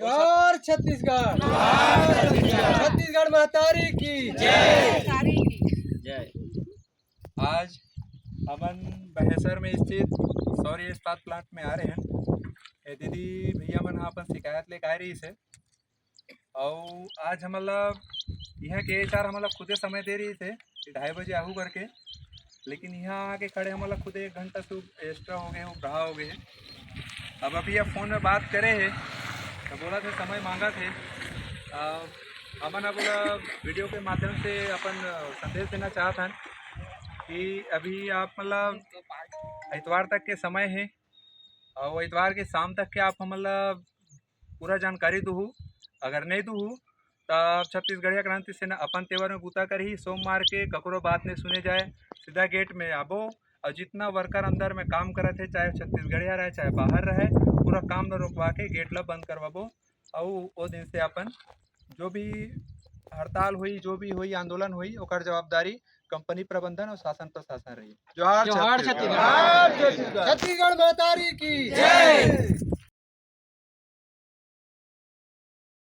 जोहार छत्तीसगढ़, छत्तीसगढ़ महतारी की जय। आज हमन बहेसर में स्थित सौर्य इस्पात प्लांट में आ रहे हैं। ए दीदी भैया मन अपन शिकायत लेके आए रही से और आज हमला यहाँ के HR हमला खुदे समय दे रही थे कि 2:30 बजे आहू करके, लेकिन यहाँ आके खड़े हमला खुदे 1 घंटा से एक्स्ट्रा हो गए, बढ़ा हो गए। अब अभी आप फ़ोन में बात करे है तो बोला थे समय मांगा थे। हमन अब वीडियो के माध्यम से अपन संदेश देना चाहत हन कि अभी आप मतलब इतवार तक के समय है और इतवार के शाम तक के आप हमला पूरा जानकारी दूँ। अगर नहीं दूँ तब छत्तीसगढ़िया क्रांति सेना अपन तेवर में बूता करही। सोमवार के ककरो बात नहीं सुने जाए, सीधा गेट में आबो और जितना वर्कर अंदर में काम करत है, चाहे छत्तीसगढ़िया रहे चाहे बाहर रहे, पूरा काम न रोकवा के गेट ला बंद करवाबो। और वो दिन से अपन जो भी हड़ताल हुई, जो भी हुई, आंदोलन हुई, ओकर जवाबदारी कंपनी प्रबंधन और शासन प्रशासन रही। जोहार छत्तीसगढ़, छत्तीसगढ़ महतारी की जय।